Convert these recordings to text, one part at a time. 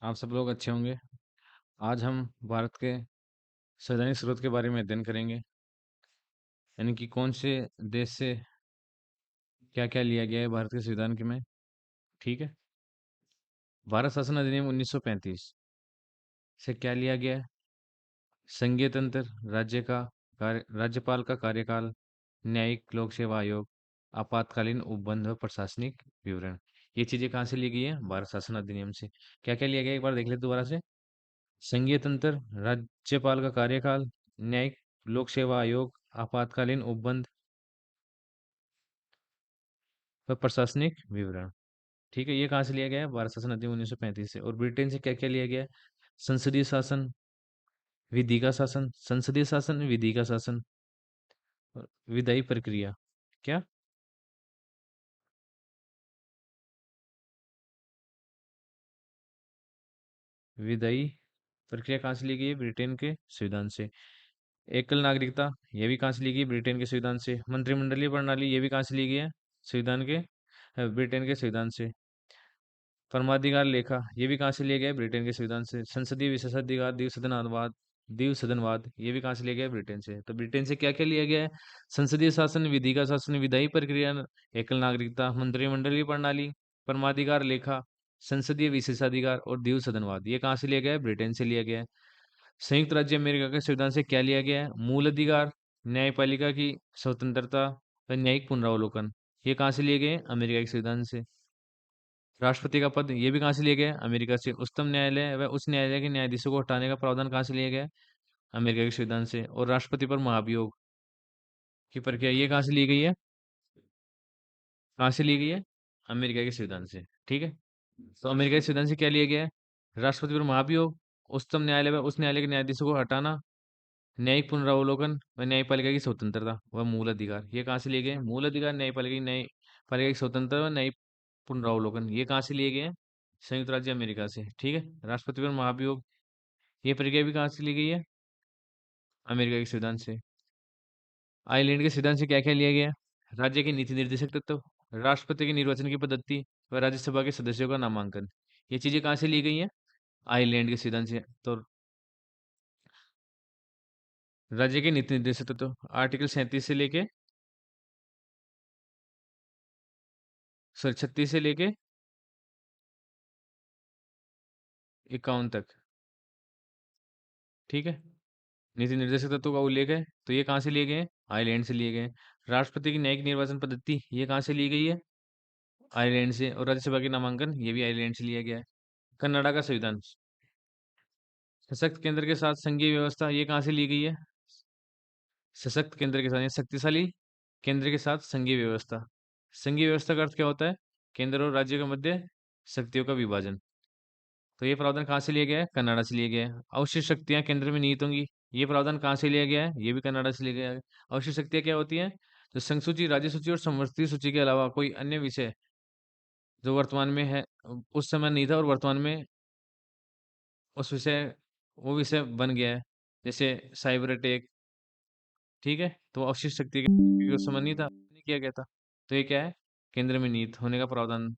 आप सब लोग अच्छे होंगे। आज हम भारत के संवैधानिक स्रोत के बारे में अध्ययन करेंगे, यानी कि कौन से देश से क्या-क्या लिया गया है भारत के संविधान के में। ठीक है। भारत शासन अधिनियम 1935 से क्या लिया गया है? संघीय तंत्र, राज्यपाल का कार्यकाल, न्यायिक लोक सेवा आयोग, आपातकालीन उपबंध और प्रशासनिक विवरण। ये चीजें कहाँ से ली गई है? भारत शासन अधिनियम से। क्या क्या लिया गया एक बार देख लेते दोबारा से। संघीय तंत्र, राज्यपाल का कार्यकाल, न्यायिक लोक सेवा आयोग, आपातकालीन उपबंध व प्रशासनिक विवरण। ठीक है, ये कहाँ से लिया गया है? भारत शासन अधिनियम 1935 से। और ब्रिटेन से क्या क्या लिया गया है? संसदीय शासन, विधि का शासन, संसदीय शासन, विधि का शासन और विधायी प्रक्रिया। क्या? विधायी प्रक्रिया कहाँ से ली गई है? ब्रिटेन के संविधान से। एकल नागरिकता, ये भी कहाँ से ली गई? ब्रिटेन के संविधान से। मंत्रिमंडलीय प्रणाली, ये भी कहाँ से ली गई है? संविधान के ब्रिटेन के संविधान से। परमाधिकार लेखा, ये भी कहाँ से लिया गया है? ब्रिटेन के संविधान से। संसदीय विशेषाधिकार, द्विसदनवाद, ये भी कहाँ से लिया गया है? ब्रिटेन से। तो ब्रिटेन से क्या क्या लिया गया है? संसदीय शासन, विधि का शासन, विधायी प्रक्रिया, एकल नागरिकता, मंत्रिमंडलीय प्रणाली, परमाधिकार लेखा, संसदीय विशेषाधिकार और द्विसदनवाद, ये कहाँ से लिया गया है? ब्रिटेन से लिया गया है। संयुक्त राज्य अमेरिका के संविधान से क्या लिया गया है? मूल अधिकार, न्यायपालिका की स्वतंत्रता व न्यायिक पुनरावलोकन, ये कहाँ से लिए गए हैं? अमेरिका के संविधान से। राष्ट्रपति का पद, ये भी कहाँ से लिया गया है? अमेरिका से। उच्चतम न्यायालय व उच्च न्यायालय के न्यायाधीशों को हटाने का प्रावधान कहाँ से लिया गया है? अमेरिका के संविधान से। और राष्ट्रपति पर महाभियोग की प्रक्रिया, ये कहाँ से ली गई है? कहाँ से ली गई है? अमेरिका के संविधान से। ठीक है। तो अमेरिका के संविधान से क्या लिया गया है? राष्ट्रपति पर महाभियोग, उच्चतम न्यायालय व उच्च न्यायालय के न्यायाधीशों को हटाना, न्यायिक पुनरावलोकन व न्यायपालिका की स्वतंत्रता व मूल अधिकार, ये कहाँ से लिए गए? मूल अधिकार, न्यायपालिका की स्वतंत्रता व न्यायिक पुनरावलोकन, ये कहाँ से लिए गए हैं? संयुक्त राज्य अमेरिका से। ठीक है। राष्ट्रपति पर महाभियोग, ये प्रक्रिया भी कहाँ से ली गई है? अमेरिका के संविधान से। आयरलैंड के संविधान से क्या क्या लिया गया है? राज्य के नीति निर्देशक तत्व, राष्ट्रपति के निर्वाचन की पद्धति व राज्यसभा के सदस्यों का नामांकन, ये चीजें कहाँ से ली गई हैं? आयरलैंड के संविधान से। तो राज्य के नीति निर्देशक तत्व, आर्टिकल 37 से लेके 36 से लेके 51 तक। ठीक है। नीति निर्देशक तत्वों का उल्लेख है, तो ये कहाँ से लिए गए हैं? आयरलैंड से लिए गए हैं। राष्ट्रपति की न्यायिक निर्वाचन पद्धति, ये कहाँ से ली गई है? आयरलैंड से। और राज्यसभा के नामांकन, ये भी आयरलैंड से लिया गया है। कनाडा का संविधान, सशक्त केंद्र के साथ संघीय व्यवस्था, ये कहाँ से ली गई है? सशक्त केंद्र के साथ, यानी शक्तिशाली केंद्र के साथ संघीय व्यवस्था। संघीय व्यवस्था का अर्थ क्या होता है? केंद्र और राज्य के मध्य शक्तियों का विभाजन। तो ये प्रावधान कहाँ से लिया गया है? कनाडा से लिया गया है। अवशिष्ट शक्तियां केंद्र में निहित होंगी, ये प्रावधान कहाँ से लिया गया है? ये भी कनाडा से लिया गया है। अवशिष्ट शक्तियां क्या होती हैं? तो संघ सूची, राज्य सूची और समवर्ती सूची के अलावा कोई अन्य विषय जो वर्तमान में है, उस समय नहीं था और वर्तमान में उस विषय वो विषय बन गया है, जैसे साइबर अटैक। ठीक है। तो अवशिष्ट शक्ति के उस समय नहीं था, नहीं किया गया था। तो ये क्या है? केंद्र में निहित होने का प्रावधान।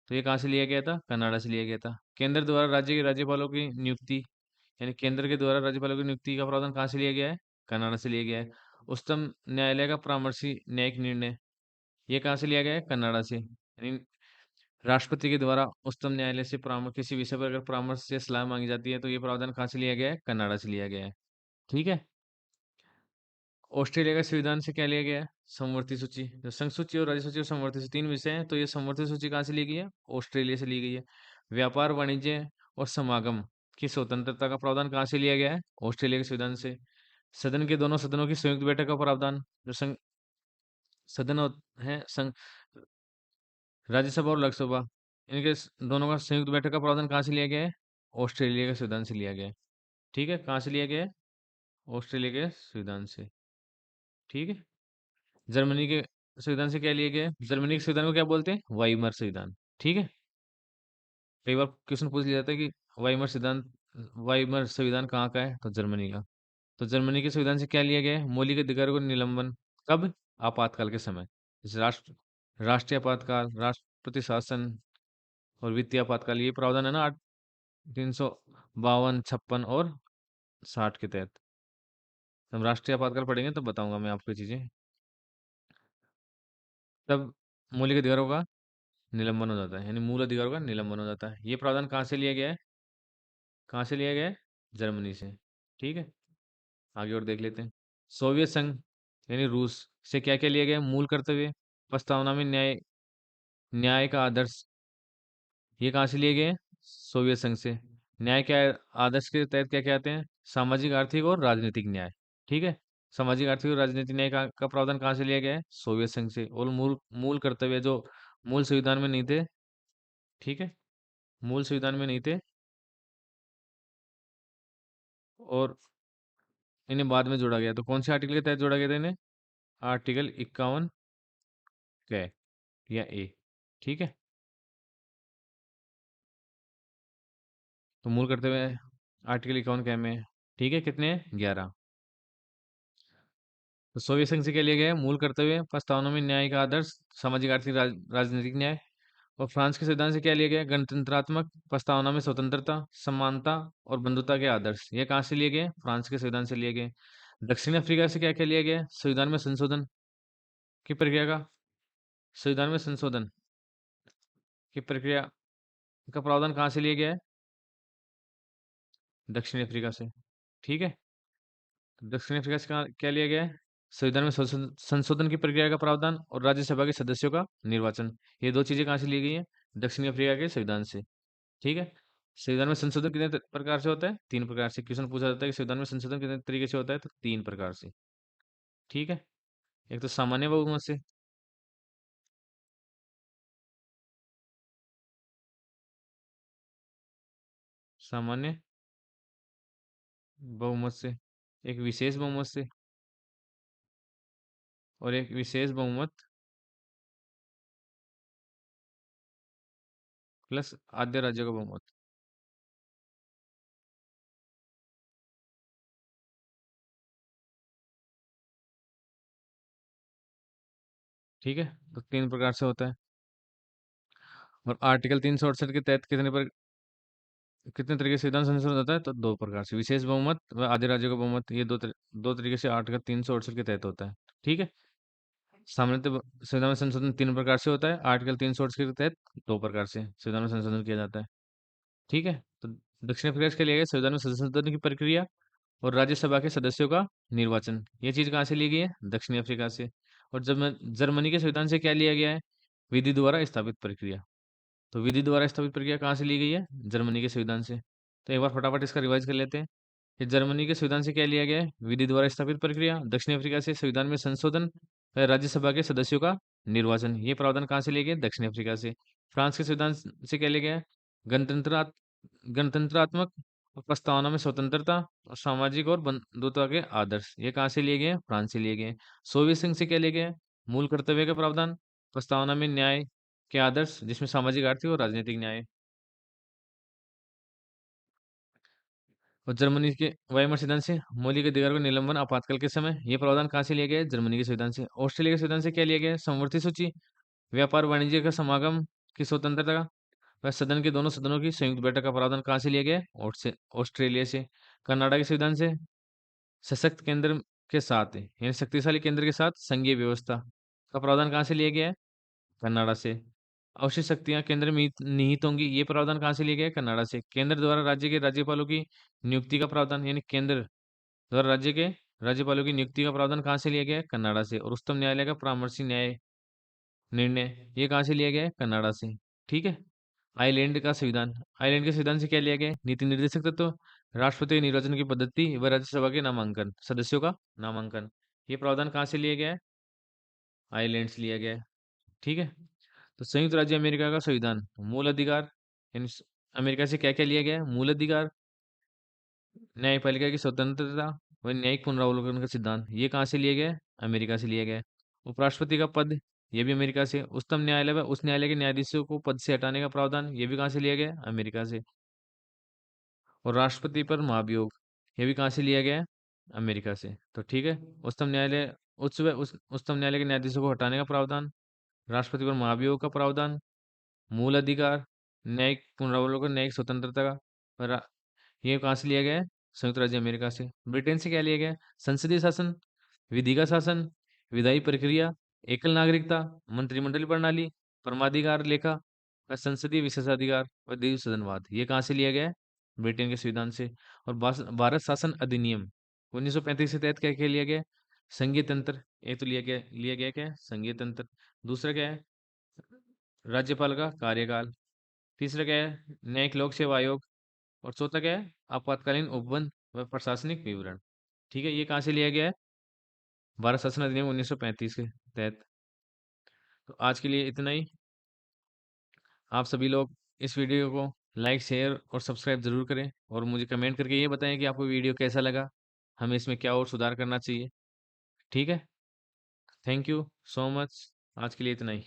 तो ये कहाँ से लिया गया था? कनाडा से लिया गया था। केंद्र द्वारा राज्य के राज्यपालों की नियुक्ति, यानी केंद्र के द्वारा राज्यपालों की नियुक्ति का प्रावधान कहाँ से लिया गया है? कनाडा से लिया गया है। उच्चतम न्यायालय का परामर्शी न्यायिक निर्णय, ये कहाँ से लिया गया है? कनाडा से। यानी राष्ट्रपति के द्वारा उच्चतम न्यायालय से परामर्श, किसी विषय पर अगर परामर्श या सलाह मांगी जाती है, तो ये प्रावधान कहाँ से लिया गया है? कनाडा से लिया गया है। ठीक है। ऑस्ट्रेलिया का संविधान से क्या लिया गया है? समवर्ती सूची। जो संघ सूची और राज्य सूची और समवर्ती सूची, तीन विषय हैं, तो ये समवर्ती सूची कहाँ से ली गई है? ऑस्ट्रेलिया से ली गई है। व्यापार, वाणिज्य और समागम की स्वतंत्रता का प्रावधान कहाँ से लिया गया है? ऑस्ट्रेलिया के संविधान से। सदन के दोनों सदनों की संयुक्त बैठक का प्रावधान, जो संघ सदन है, संघ राज्यसभा और लोकसभा, इनके दोनों का संयुक्त बैठक का प्रावधान कहाँ से लिया गया है? ऑस्ट्रेलिया के संविधान से लिया गया है। ठीक है। कहाँ से लिया गया है? ऑस्ट्रेलिया के संविधान से। ठीक है। जर्मनी के संविधान से क्या लिया गया है? जर्मनी के संविधान को क्या बोलते हैं? वाइमर संविधान। ठीक है। कई बार क्वेश्चन पूछ लिया जाता है कि वाइमर संविधान कहाँ का है? तो जर्मनी का। तो जर्मनी के संविधान से क्या लिया गया है? मौलिक अधिकारों का निलंबन। कब? आपातकाल के समय। जैसे राष्ट्रीय आपातकाल, राष्ट्रपति शासन और वित्तीय आपातकाल, ये प्रावधान है ना। 352, 56 और 60 के तहत। हम राष्ट्रीय आपातकाल पढ़ेंगे तब बताऊंगा मैं आपको ये चीजें। तब मौलिक अधिकारों का निलंबन हो जाता है, यानी मूल अधिकारों का निलंबन हो जाता है। ये प्रावधान कहाँ से लिया गया है? कहाँ से लिया गया है? जर्मनी से। ठीक है, आगे और देख लेते हैं। सोवियत संघ यानी रूस से क्या क्या लिया गया है? मूल कर्तव्य, प्रस्तावना में न्याय, न्याय का आदर्श, ये कहाँ से लिए गए हैं? सोवियत संघ से। न्याय के आदर्श के तहत क्या क्या आते हैं? सामाजिक, आर्थिक और राजनीतिक न्याय। ठीक है, सामाजिक, आर्थिक और राजनीतिक न्याय का प्रावधान कहाँ से लिया गया है? सोवियत संघ से। और मूल मूल कर्तव्य जो मूल संविधान में नहीं थे, ठीक है, मूल संविधान में नहीं थे और इन्हें बाद में जोड़ा गया। तो कौन से आर्टिकल के तहत जोड़ा गया था इन्हें? आर्टिकल 51 क या ए। ठीक है, तो मूल कर्तव्य आर्टिकल 51 क में है। ठीक है, कितने हैं? 11। तो सोवियत संघ से क्या लिया गया है? मूल कर्तव्य, प्रस्तावना में न्याय का आदर्श, सामाजिक, आर्थिक, राजनीतिक न्याय। और फ्रांस के संविधान से क्या लिया गया है? गणतंत्रात्मक, प्रस्तावना में स्वतंत्रता, समानता और बंधुता के आदर्श। ये कहाँ से लिए गए? फ्रांस के संविधान से लिए गए। दक्षिण अफ्रीका से क्या क्या लिया गया है? संविधान में संशोधन की प्रक्रिया का, संविधान में संशोधन की प्रक्रिया का प्रावधान कहाँ से लिया गया है? दक्षिण अफ्रीका से। ठीक है, तो दक्षिण अफ्रीका से क्या लिया गया है? संविधान में संशोधन की प्रक्रिया का प्रावधान और राज्यसभा के सदस्यों का निर्वाचन। ये दो चीजें कहाँ से ली गई हैं? दक्षिण अफ्रीका के संविधान से। ठीक है, संविधान में संशोधन कितने प्रकार से होता है? 3 प्रकार से। क्वेश्चन पूछा जाता है कि संविधान में संशोधन कितने तरीके से होता है, तो 3 प्रकार से। ठीक है, एक तो सामान्य बहुमत से, सामान्य बहुमत से, एक विशेष बहुमत से, और एक विशेष बहुमत प्लस आद्य राज्यों का बहुमत। ठीक है, तो 3 प्रकार से होता है। और आर्टिकल 368 के तहत कितने तरीके से संविधान संशोधन होता है? तो 2 प्रकार से, विशेष बहुमत व आधे राज्यों का बहुमत। ये दो तरीके से आर्टिकल 368 के तहत होता है। ठीक है, सामान्यतः संविधान में संशोधन 3 प्रकार से होता है। आर्टिकल 368 के तहत 2 प्रकार से संविधान में संशोधन किया जाता है। ठीक है, तो दक्षिण अफ्रीका के लिए गए संविधान में संशोधन की प्रक्रिया और राज्यसभा के सदस्यों का निर्वाचन। ये चीज कहाँ से ली गई है? दक्षिण अफ्रीका से। और जब जर्मनी के संविधान से क्या लिया गया है? विधि द्वारा स्थापित प्रक्रिया। तो विधि द्वारा स्थापित प्रक्रिया कहाँ से ली गई है? जर्मनी के संविधान से। तो एक बार फटाफट इसका रिवाइज कर लेते हैं। ये जर्मनी के संविधान से क्या लिया गया है? विधि द्वारा स्थापित प्रक्रिया। दक्षिण अफ्रीका से संविधान में संशोधन, राज्यसभा के सदस्यों का निर्वाचन। ये प्रावधान कहाँ से लिए गए? दक्षिण अफ्रीका से। फ्रांस के संविधान से क्या लिया गया है? गणतंत्र गणतंत्रात्मक, प्रस्तावना में स्वतंत्रता और सामाजिक और बंधुता के आदर्श। ये कहाँ से लिए गए हैं? फ्रांस से लिए गए हैं। सोवियत संघ से क्या लिए गए हैं? मूल कर्तव्य का प्रावधान, प्रस्तावना में न्याय के आदर्श जिसमें सामाजिक, आर्थिक और राजनीतिक न्याय है। और जर्मनी के वाइमर सिद्धांत से मौलिक अधिकार का निलंबन आपातकाल के समय। ये प्रावधान कहाँ से लिया गया है? जर्मनी के संविधान से। ऑस्ट्रेलिया के संविधान से क्या लिया गया है? समवर्ती सूची, व्यापार वाणिज्य का समागम की स्वतंत्रता वह सदन के दोनों सदनों की संयुक्त बैठक का प्रावधान कहाँ से लिया गया है? ऑस्ट्रेलिया से। कनाडा के संविधान से सशक्त केंद्र के साथ यानी शक्तिशाली केंद्र के साथ संघीय व्यवस्था का प्रावधान कहाँ से लिया गया है? कनाडा से। अवशिष्ट शक्तियां केंद्र में निहित होंगी। ये प्रावधान कहाँ से लिया गया है? कनाडा से। केंद्र द्वारा राज्य के राज्यपालों की नियुक्ति का प्रावधान, यानी केंद्र द्वारा राज्य के राज्यपालों की नियुक्ति का प्रावधान कहाँ से लिया गया है? कनाडा से। और उच्चतम न्यायालय का परामर्शी न्याय निर्णय, ये कहाँ से लिया गया है? कनाडा से। ठीक है, आइलैंड का संविधान, आइलैंड के संविधान से क्या लिया गया है? नीति निर्देशक तत्व, राष्ट्रपति के निर्वाचन की पद्धति व राज्यसभा के नामांकन, सदस्यों का नामांकन। ये प्रावधान कहाँ से लिया गया है? आइलैंड से लिया गया है। ठीक है, तो संयुक्त राज्य अमेरिका का संविधान, मूल अधिकार, यानी अमेरिका से क्या क्या लिया गया है? मूल अधिकार, न्यायपालिका की स्वतंत्रता व न्यायिक पुनरावलोकन का सिद्धांत। ये कहाँ से लिया गया है? अमेरिका से लिया गया है। उपराष्ट्रपति का पद, ये भी अमेरिका से। उच्चतम न्यायालय व उच्च न्यायालय के न्यायाधीशों को पद से हटाने का प्रावधान, ये भी कहाँ से लिया गया है? अमेरिका से। और राष्ट्रपति पर महाभियोग, ये भी कहाँ से लिया गया है? अमेरिका से। तो ठीक है, उच्चतम न्यायालय, उच्चतम न्यायालय के न्यायाधीशों को हटाने का प्रावधान, राष्ट्रपति पर महाभियोग का प्रावधान, मूल अधिकार, न्यायिक पुनरावलोकन, न्यायिक स्वतंत्रता का और ये कहाँ से लिया गया है? संयुक्त राज्य अमेरिका से। ब्रिटेन से क्या लिया गया है? संसदीय शासन, विधिका शासन, विधायी प्रक्रिया, एकल नागरिकता, मंत्रिमंडल प्रणाली, परमाधिकार लेखा, और संसदीय विशेषाधिकार और द्विसदनवाद सदनवाद। ये कहाँ से लिया गया है? ब्रिटेन के संविधान से। और भारत शासन अधिनियम 1935 के तहत क्या क्या लिया गया है? संघीय तंत्र। एक तो लिया गया क्या है? संघीय तंत्र। दूसरा क्या है? राज्यपाल का कार्यकाल। तीसरा क्या है? न्यायिक लोक सेवा आयोग। और चौथा क्या है? आपातकालीन उपबंध व प्रशासनिक विवरण। ठीक है, ये कहाँ से लिया गया है? भारत शासन अधिनियम 1935 के तहत। तो आज के लिए इतना ही। आप सभी लोग इस वीडियो को लाइक, शेयर और सब्सक्राइब जरूर करें, और मुझे कमेंट करके ये बताएं कि आपको वीडियो कैसा लगा, हमें इसमें क्या और सुधार करना चाहिए। ठीक है, थैंक यू सो मच। आज के लिए इतना ही।